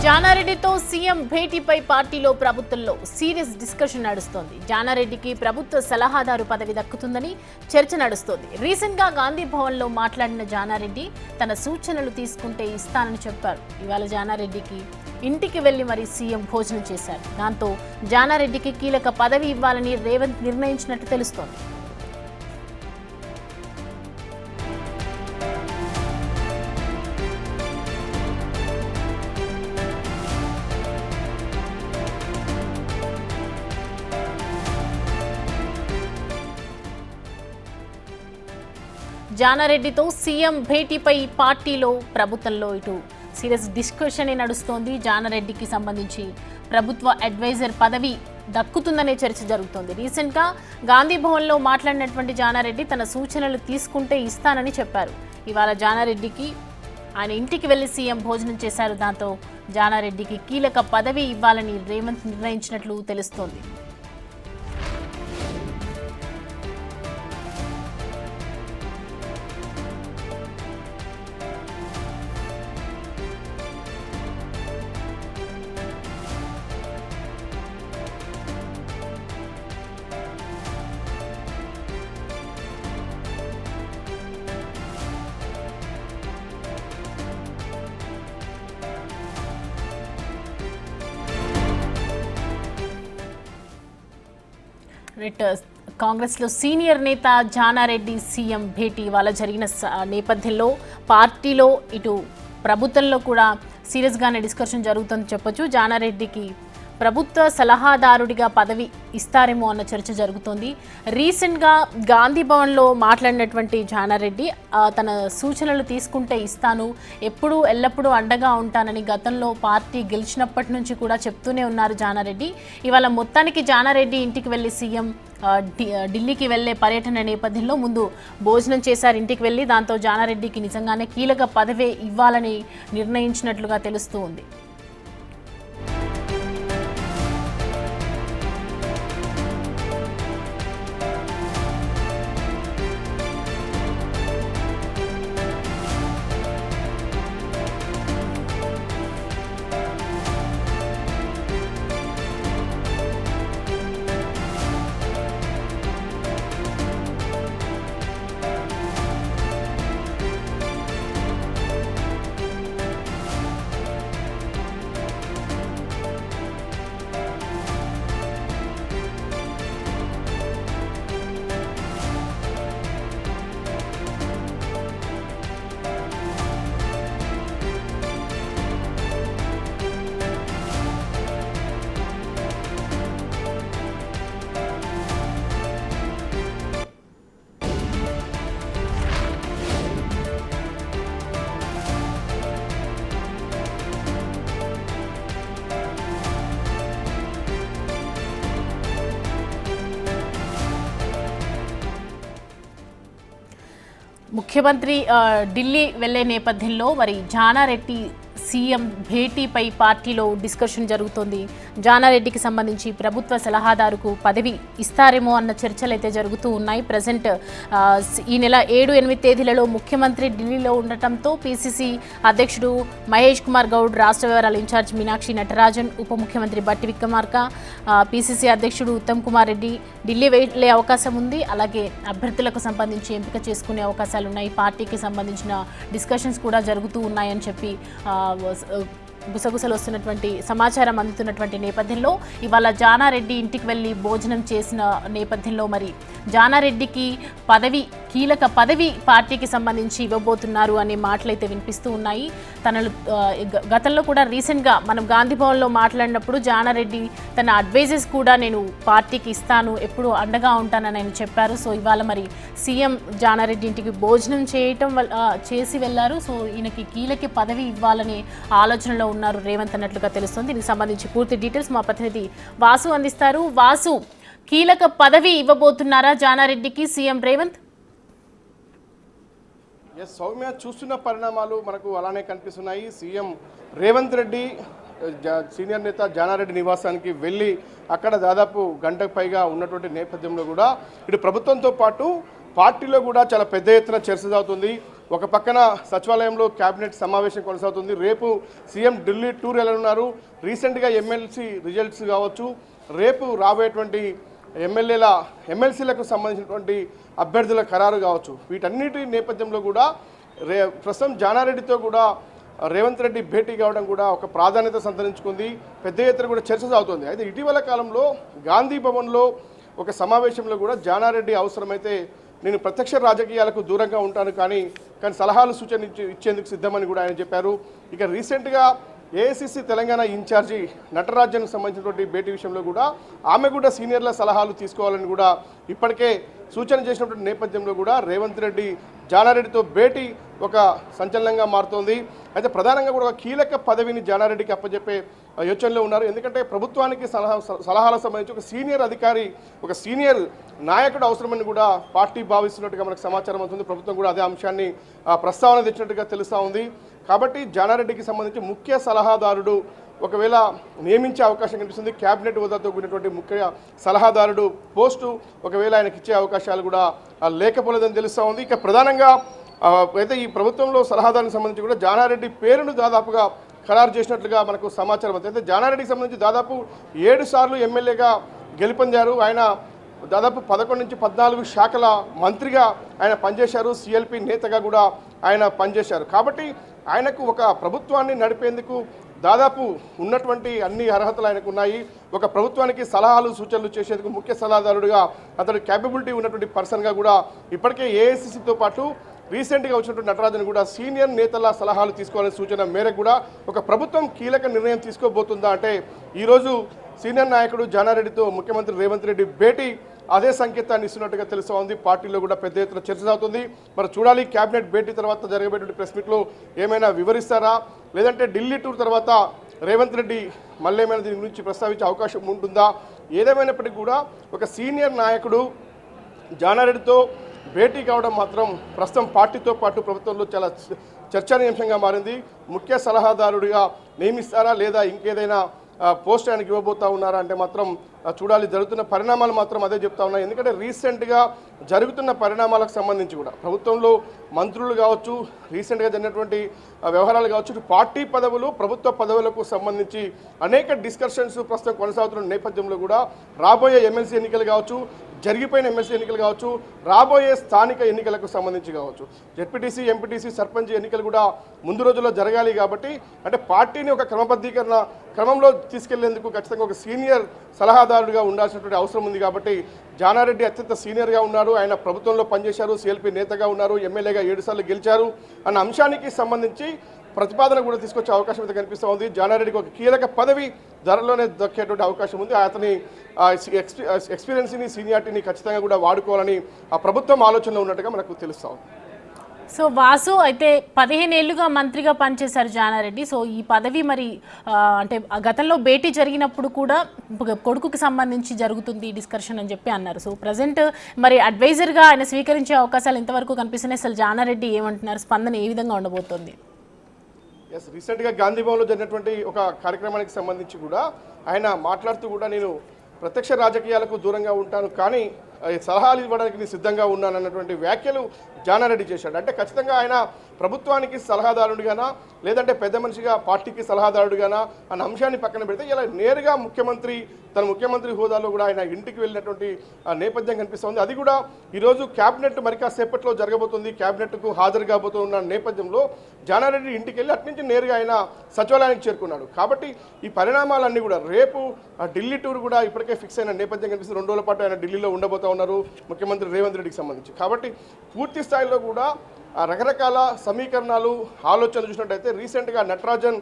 జానారెడ్డితో CM భేటీపై పార్టీలో ప్రభుత్వంలో serious discussion నడుస్తోంది. జానారెడ్డికి ప్రభుత్వ సలహాదారు పదవి దక్కుతుందని చర్చ నడుస్తోంది. రీసెంట్ గా గాంధీ భవన్ లో మాట్లాడిన జానారెడ్డి తన సూచనలు తీసుకుంటే ఇస్తానని చెప్పారు. ఇవాళ జానారెడ్డికి ఇంటికి వెళ్లి మరి సీఎం భోజనం చేశారు. దాంతో జానారెడ్డికి కీలక పదవి ఇవ్వాలని రేవంత్ నిర్ణయించినట్టు తెలుస్తోంది. జానారెడ్డితో సీఎం భేటీపై పార్టీలో ప్రభుత్వంలో ఇటు సీరియస్ డిస్కషన్ నడుస్తోంది. జానారెడ్డికి సంబంధించి ప్రభుత్వ అడ్వైజర్ పదవి దక్కుతుందనే చర్చ జరుగుతోంది. రీసెంట్గా గాంధీ భవన్లో మాట్లాడినటువంటి జానారెడ్డి తన సూచనలు తీసుకుంటే ఇస్తానని చెప్పారు. ఇవాళ జానారెడ్డికి ఆయన ఇంటికి వెళ్లి సీఎం భోజనం చేశారు. దాంతో జానారెడ్డికి కీలక పదవి ఇవ్వాలని రేవంత్ నిర్ణయించినట్లు తెలుస్తోంది. కాంగ్రెస్ లో సీనియర్ నేత జానారెడ్డి సీఎం భేటీ ఇవాళ జరిగిన నేపథ్యంలో పార్టీలో ఇటు ప్రభుత్వంలో కూడా సీరియస్ గానే డిస్కషన్ జరుగుతుందని చెప్పొచ్చు. జానారెడ్డికి ప్రభుత్వ సలహాదారుడిగా పదవి ఇస్తారేమో అన్న చర్చ జరుగుతోంది. రీసెంట్గా గాంధీ భవన్లో మాట్లాడినటువంటి జానారెడ్డి తన సూచనలు తీసుకుంటే ఇస్తాను, ఎప్పుడూ ఎల్లప్పుడూ అండగా ఉంటానని గతంలో పార్టీ గెలిచినప్పటి నుంచి కూడా చెప్తూనే ఉన్నారు జానారెడ్డి. ఇవాళ మొత్తానికి జానారెడ్డి ఇంటికి వెళ్ళి సీఎం ఢిల్లీకి వెళ్లే పర్యటన నేపథ్యంలో ముందు భోజనం చేశారు ఇంటికి వెళ్ళి. దాంతో జానారెడ్డికి నిజంగానే కీలక పదవి ఇవ్వాలని నిర్ణయించినట్లుగా తెలుస్తూ ఉంది. ముఖ్యమంత్రి ఢిల్లీ వెళ్లే నేపథ్యంలో మరి జానారెడ్డి సీఎం భేటీపై పార్టీలో డిస్కషన్ జరుగుతోంది. జానారెడ్డికి సంబంధించి ప్రభుత్వ సలహాదారుకు పదవి ఇస్తారేమో అన్న చర్చలు అయితే జరుగుతూ ఉన్నాయి. ప్రజెంట్ ఈ నెల 7-8 తేదీలలో ముఖ్యమంత్రి ఢిల్లీలో ఉండటంతో పీసీసీ అధ్యక్షుడు మహేష్ కుమార్ గౌడ్, రాష్ట్ర వ్యవహారాల ఇన్ఛార్జ్ మీనాక్షి నటరాజన్, ఉప ముఖ్యమంత్రి బట్టి విక్రమార్క, పీసీసీ అధ్యక్షుడు ఉత్తమ్ కుమార్ రెడ్డి ఢిల్లీ వెళ్లే అవకాశం ఉంది. అలాగే అభ్యర్థులకు సంబంధించి ఎంపిక చేసుకునే అవకాశాలు ఉన్నాయి. పార్టీకి సంబంధించిన డిస్కషన్స్ కూడా జరుగుతూ ఉన్నాయని చెప్పి గుసగుసలు వస్తున్నటువంటి సమాచారం అందుతున్నటువంటి నేపథ్యంలో ఇవాళ జానారెడ్డి ఇంటికి వెళ్ళి భోజనం చేసిన నేపథ్యంలో మరి జానారెడ్డికి కీలక పదవి పార్టీకి సంబంధించి ఇవ్వబోతున్నారు అనే మాటలైతే వినిపిస్తూ ఉన్నాయి. గతంలో కూడా రీసెంట్గా మనం గాంధీ భవన్లో మాట్లాడినప్పుడు జానారెడ్డి తన అడ్వైజర్స్ కూడా నేను పార్టీకి ఇస్తాను, ఎప్పుడు అండగా ఉంటానని ఆయన చెప్పారు. సో ఇవాళ మరి సీఎం జానారెడ్డి ఇంటికి భోజనం చేసి వెళ్లారు. సో ఈయనకి కీలక పదవి ఇవ్వాలనే ఆలోచనలో ఉన్నారు రేవంత్ అన్నట్లుగా తెలుస్తోంది. దీనికి సంబంధించి పూర్తి డీటెయిల్స్ మా ప్రతినిధి వాసు అందిస్తారు. వాసు, కీలక పదవి ఇవ్వబోతున్నారా జానారెడ్డికి సీఎం రేవంత్? సౌమ్య, చూస్తున్న పరిణామాలు మనకు అలానే కనిపిస్తున్నాయి. సీఎం రేవంత్ రెడ్డి సీనియర్ నేత జానారెడ్డి నివాసానికి వెళ్ళి అక్కడ దాదాపు గంటకు పైగా ఉన్నటువంటి నేపథ్యంలో కూడా ఇటు ప్రభుత్వంతో పాటు పార్టీలో కూడా చాలా పెద్ద ఎత్తున చర్చ సాగుతుంది. ఒక పక్కన సచివాలయంలో కేబినెట్ సమావేశం కొనసాగుతుంది. రేపు సీఎం ఢిల్లీ టూర్ వెళ్ళనున్నారు. రీసెంట్గా ఎమ్మెల్సీ రిజల్ట్స్ కావచ్చు, రేపు రాబోయేటువంటి ఎమ్మెల్సీలకు సంబంధించినటువంటి అభ్యర్థుల ఖరారు కావచ్చు, వీటన్నిటి నేపథ్యంలో కూడా ప్రస్తుతం జానారెడ్డితో కూడా రేవంత్ రెడ్డి భేటీ కావడం కూడా ఒక ప్రాధాన్యత సంతరించుకుంది. పెద్ద ఎత్తున కూడా చర్చ సాగుతుంది. అయితే ఇటీవల కాలంలో గాంధీ భవన్లో ఒక సమావేశంలో కూడా జానారెడ్డి అవసరమైతే నేను ప్రత్యక్ష రాజకీయాలకు దూరంగా ఉంటాను కానీ సలహాలు సూచనలు ఇచ్చేందుకు సిద్ధమని కూడా ఆయన చెప్పారు. ఇక రీసెంట్గా ఏఐసిసి తెలంగాణ ఇన్ఛార్జి నటరాజన్కు సంబంధించినటువంటి భేటీ విషయంలో కూడా ఆమె కూడా సీనియర్ల సలహాలు తీసుకోవాలని కూడా ఇప్పటికే సూచన చేసినటువంటి నేపథ్యంలో కూడా రేవంత్ రెడ్డి జానారెడ్డితో భేటీ ఒక సంచలనంగా మారుతోంది. అయితే ప్రధానంగా కూడా ఒక కీలక పదవిని జానారెడ్డికి అప్పచెప్పే యోచనలో ఉన్నారు. ఎందుకంటే ప్రభుత్వానికి సలహాలకు సంబంధించి ఒక సీనియర్ అధికారి, ఒక సీనియర్ నాయకుడు అవసరమని కూడా పార్టీ భావిస్తున్నట్టుగా మనకు సమాచారం అవుతుంది. ప్రభుత్వం కూడా అదే అంశాన్ని ప్రస్తావన తెచ్చినట్టుగా తెలుస్తూ ఉంది. కాబట్టి జానారెడ్డికి సంబంధించి ముఖ్య సలహాదారుడు ఒకవేళ నియమించే అవకాశం కనిపిస్తుంది. క్యాబినెట్ హోదాతో కూడినటువంటి ముఖ్య సలహాదారుడు పోస్టు ఒకవేళ ఆయనకి ఇచ్చే అవకాశాలు కూడా లేకపోలేదని తెలుస్తూ ఉంది. ఇక ప్రధానంగా అయితే ఈ ప్రభుత్వంలో సలహాదారునికి సంబంధించి కూడా జానారెడ్డి పేరును దాదాపుగా ఖరారు చేసినట్లుగా మనకు సమాచారం అవుతుంది. అయితే జానారెడ్డికి సంబంధించి దాదాపు 7 సార్లు ఎమ్మెల్యేగా గెలుపొందారు. ఆయన దాదాపు 11 నుంచి 14 శాఖల మంత్రిగా ఆయన పనిచేశారు. సిఎల్పి నేతగా కూడా ఆయన పనిచేశారు. కాబట్టి ఆయనకు ఒక ప్రభుత్వాన్ని నడిపేందుకు దాదాపు ఉన్నటువంటి అన్ని అర్హతలు ఆయనకు ఉన్నాయి. ఒక ప్రభుత్వానికి సలహాలు సూచనలు చేసేందుకు ముఖ్య సలహాదారుడిగా అతడు క్యాపబిలిటీ ఉన్నటువంటి పర్సన్గా కూడా ఇప్పటికే ఏఐసిసితో పాటు రీసెంట్గా వచ్చినటువంటి నటరాజన్ కూడా సీనియర్ నేతల సలహాలు తీసుకోవాలనే సూచన మేరకు కూడా ఒక ప్రభుత్వం కీలక నిర్ణయం తీసుకోబోతుందా అంటే ఈరోజు సీనియర్ నాయకుడు జానారెడ్డితో ముఖ్యమంత్రి రేవంత్ రెడ్డి భేటీ అదే సంకేతాన్ని ఇస్తున్నట్టుగా తెలుస్తూ ఉంది. పార్టీలో కూడా పెద్ద ఎత్తున చర్చ సాగుతుంది. మరి చూడాలి కేబినెట్ భేటీ తర్వాత జరగబోయేటువంటి ప్రెస్ మీట్లో ఏమైనా వివరిస్తారా, లేదంటే ఢిల్లీ టూర్ తర్వాత రేవంత్ రెడ్డి మళ్ళీ ఏమైనా దీని గురించి ప్రస్తావించే అవకాశం ఉంటుందా? ఏదేమైనప్పటికీ కూడా ఒక సీనియర్ నాయకుడు జానారెడ్డితో భేటీ కావడం మాత్రం ప్రస్తుతం పార్టీతో పాటు ప్రభుత్వంలో చాలా చర్చనీయాంశంగా మారింది. ముఖ్య సలహాదారుడిగా నియమిస్తారా లేదా ఇంకేదైనా పోస్ట్ ఆయనకి ఇవ్వబోతా ఉన్నారా అంటే మాత్రం చూడాలి. జరుగుతున్న పరిణామాలు మాత్రం అదే చెప్తా ఉన్నాయి. ఎందుకంటే రీసెంట్గా జరుగుతున్న పరిణామాలకు సంబంధించి కూడా ప్రభుత్వంలో మంత్రులు కావచ్చు, రీసెంట్గా జరిగినటువంటి వ్యవహారాలు కావచ్చు, పార్టీ పదవులు ప్రభుత్వ పదవులకు సంబంధించి అనేక డిస్కషన్స్ ప్రస్తుతం కొనసాగుతున్న నేపథ్యంలో కూడా రాబోయే ఎమ్మెల్సీ ఎన్నికలు కావచ్చు, జరిగిపోయిన ఎమ్మెల్సీ ఎన్నికలు కావచ్చు, రాబోయే స్థానిక ఎన్నికలకు సంబంధించి కావచ్చు, జెడ్పీటీసీ ఎంపీటీసీ సర్పంచ్ ఎన్నికలు కూడా ముందు రోజుల్లో జరగాలి. కాబట్టి అంటే పార్టీని ఒక క్రమబద్ధీకరణ క్రమంలో తీసుకెళ్లేందుకు ఖచ్చితంగా ఒక సీనియర్ సలహాదారుడిగా ఉండాల్సినటువంటి అవసరం ఉంది. కాబట్టి జానారెడ్డి అత్యంత సీనియర్గా ఉన్నారు. ఆయన ప్రభుత్వంలో పనిచేశారు, సిఎల్పి నేతగా ఉన్నారు, ఎమ్మెల్యేగా 7 సార్లు గెలిచారు అన్న అంశానికి సంబంధించి ప్రతిపాదన కూడా తీసుకొచ్చే అవకాశం అయితే కనిపిస్తూ ఉంది. జానారెడ్డికి ఒక కీలక పదవి ధరలోనే దక్కేటువంటి అవకాశం ఉంది. అతని ఎక్స్పీరియన్స్ని సీనియారిటీని ఖచ్చితంగా కూడా వాడుకోవాలని ఆ ప్రభుత్వం ఆలోచనలో ఉన్నట్టుగా మనకు తెలుస్తూ ఉంది. సో వాసు అయితే 15 ఏళ్లుగా మంత్రిగా పనిచేశారు జానారెడ్డి. సో ఈ పదవి మరి అంటే గతంలో భేటీ జరిగినప్పుడు కూడా కొడుకుకి సంబంధించి జరుగుతుంది డిస్కషన్ అని చెప్పి అన్నారు. సో ప్రజెంట్ మరి అడ్వైజర్గా ఆయన స్వీకరించే అవకాశాలు ఎంతవరకు కనిపిస్తున్నాయి? అసలు జానారెడ్డి ఏమంటున్నారు? స్పందన ఏ విధంగా ఉండబోతోంది? రీసెంట్గా గాంధీ భవన్లో జరిగినటువంటి ఒక కార్యక్రమానికి సంబంధించి కూడా ఆయన మాట్లాడుతూ కూడా నేను ప్రత్యక్ష రాజకీయాలకు దూరంగా ఉంటాను కానీ సలహాలు ఇవ్వడానికి నేను సిద్ధంగా ఉన్నాను అన్నటువంటి వ్యాఖ్యలు జానారెడ్డి చేశాడు. అంటే ఖచ్చితంగా ఆయన ప్రభుత్వానికి సలహాదారుడిగానా లేదంటే పెద్ద మనిషిగా పార్టీకి సలహాదారుడిగానా అన్న అంశాన్ని పక్కన పెడితే ఇలా నేరుగా తన ముఖ్యమంత్రి హోదాలో కూడా ఆయన ఇంటికి వెళ్ళినటువంటి నేపథ్యం కనిపిస్తుంది. అది కూడా ఈరోజు క్యాబినెట్ మరి కాసేపట్లో జరగబోతుంది. క్యాబినెట్కు హాజరు కాబోతున్న నేపథ్యంలో జానారెడ్డి ఇంటికి వెళ్ళి అట్నుంచి నేరుగా ఆయన సచివాలయానికి చేరుకున్నాడు. కాబట్టి ఈ పరిణామాలన్నీ కూడా రేపు ఢిల్లీ టూర్ కూడా ఇప్పటికే ఫిక్స్ అయిన నేపథ్యం కనిపిస్తుంది. 2 రోజుల పాటు ఆయన ఢిల్లీలో ఉండబోతా ఉన్నారు ముఖ్యమంత్రి రేవంత్ రెడ్డికి సంబంధించి. కాబట్టి పూర్తి స్థాయిలో కూడా రకరకాల సమీకరణాలు ఆలోచనలు చూసినట్టయితే రీసెంట్గా నటరాజన్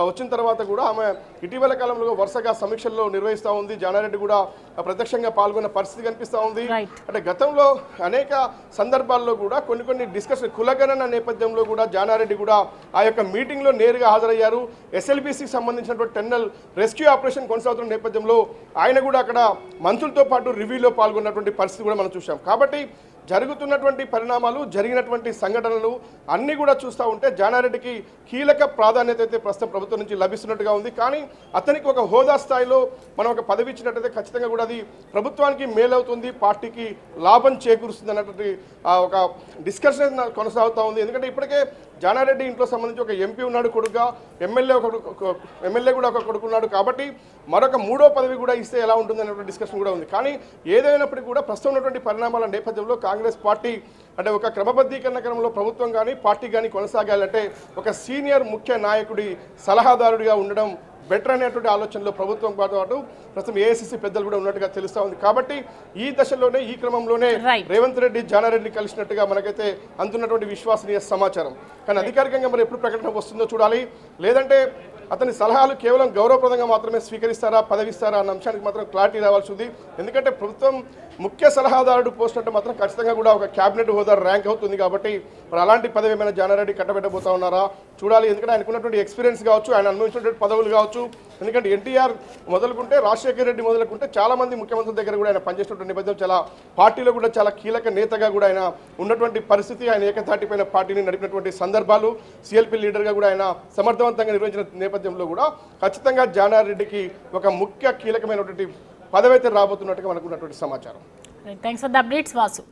వచ్చిన తర్వాత కూడా ఆమె ఇటీవల కాలంలో వరుసగా సమీక్షల్లో నిర్వహిస్తూ ఉంది. జానారెడ్డి కూడా ప్రత్యక్షంగా పాల్గొన్న పరిస్థితి కనిపిస్తూ ఉంది. అంటే గతంలో అనేక సందర్భాల్లో కూడా కొన్ని డిస్కషన్ కులగణన నేపథ్యంలో కూడా జానారెడ్డి కూడా ఆ యొక్క మీటింగ్లో నేరుగా హాజరయ్యారు. ఎస్ఎల్బీసీకి సంబంధించినటువంటి టెన్నల్ రెస్క్యూ ఆపరేషన్ కొనసాగుతున్న నేపథ్యంలో ఆయన కూడా అక్కడ మంత్రులతో పాటు రివ్యూలో పాల్గొన్నటువంటి పరిస్థితి కూడా మనం చూసాం. కాబట్టి జరుగుతున్నటువంటి పరిణామాలు, జరిగినటువంటి సంఘటనలు అన్నీ కూడా చూస్తూ ఉంటే జానారెడ్డికి కీలక ప్రాధాన్యత అయితే ప్రస్తుతం ప్రభుత్వం నుంచి లభిస్తున్నట్టుగా ఉంది. కానీ అతనికి ఒక హోదా స్థాయిలో మనం ఒక పదవి ఇచ్చినట్టయితే ఖచ్చితంగా కూడా అది ప్రభుత్వానికి మేలవుతుంది, పార్టీకి లాభం చేకూరుస్తుంది అన్నటువంటి ఒక డిస్కషన్ కొనసాగుతూ ఉంది. ఎందుకంటే ఇప్పటికే జానారెడ్డి ఇంట్లో సంబంధించి ఒక ఎంపీ ఉన్నాడు కొడుకుగా, ఎమ్మెల్యే కూడా ఒక కొడుకు ఉన్నాడు. కాబట్టి మరొక మూడో పదవి కూడా ఇస్తే ఎలా ఉంటుంది అనేటువంటి డిస్కషన్ కూడా ఉంది. కానీ ఏదైనప్పటికీ కూడా ప్రస్తుతం ఉన్నటువంటి పరిణామాల నేపథ్యంలో కాంగ్రెస్ పార్టీ అంటే ఒక క్రమబద్ధీకరణ క్రమంలో ప్రభుత్వం కానీ పార్టీ కానీ కొనసాగాలంటే ఒక సీనియర్ ముఖ్య నాయకుడి సలహాదారుడిగా ఉండడం బెటర్ అనేటువంటి ఆలోచనలో ప్రభుత్వం పాటు ప్రస్తుతం ఏఐసిసి పెద్దలు కూడా ఉన్నట్టుగా తెలుస్తూ ఉంది. కాబట్టి ఈ దశలోనే ఈ క్రమంలోనే రేవంత్ రెడ్డి జానారెడ్డిని కలిసినట్టుగా మనకైతే అందుతున్నటువంటి విశ్వసనీయ సమాచారం. కానీ అధికారికంగా మరి ఎప్పుడు ప్రకటన వస్తుందో చూడాలి. లేదంటే అతని సలహాలు కేవలం గౌరవప్రదంగా మాత్రమే స్వీకరిస్తారా, పదవిస్తారా అన్న అంశానికి మాత్రం క్లారిటీ రావాల్సి ఉంది. ఎందుకంటే ప్రభుత్వం ముఖ్య సలహాదారుడు పోస్ట్ అంటే మాత్రం ఖచ్చితంగా కూడా ఒక క్యాబినెట్ హోదా ర్యాంక్ అవుతుంది. కాబట్టి మరి అలాంటి పదవి ఏమైనా జానారెడ్డి కట్టబెట్టబోతా ఉన్నారా చూడాలి. ఎందుకంటే ఆయనకున్నటువంటి ఎక్స్పీరియన్స్ కావచ్చు, ఆయన అనుభవించినటువంటి పదవులు కావచ్చు. ఎందుకంటే ఎన్టీఆర్ మొదలుకుంటే, రాజశేఖర రెడ్డి మొదలుకుంటే చాలామంది ముఖ్యమంత్రుల దగ్గర కూడా ఆయన పనిచేసినటువంటి నేపథ్యం, చాలా పార్టీలో కూడా చాలా కీలక నేతగా కూడా ఆయన ఉన్నటువంటి పరిస్థితి, ఆయన ఏకతాటిపైన పార్టీని నడిపినటువంటి సందర్భాలు, సిఎల్పి లీడర్గా కూడా ఆయన సమర్థవంతంగా నిర్వహించిన నేపథ్యంలో కూడా ఖచ్చితంగా జానారెడ్డికి ఒక ముఖ్య కీలకమైనటువంటి పదవి అయితే రాబోతున్నట్టుగా మనకు ఉన్నటువంటి సమాచారం. Thanks for the updates Vasu.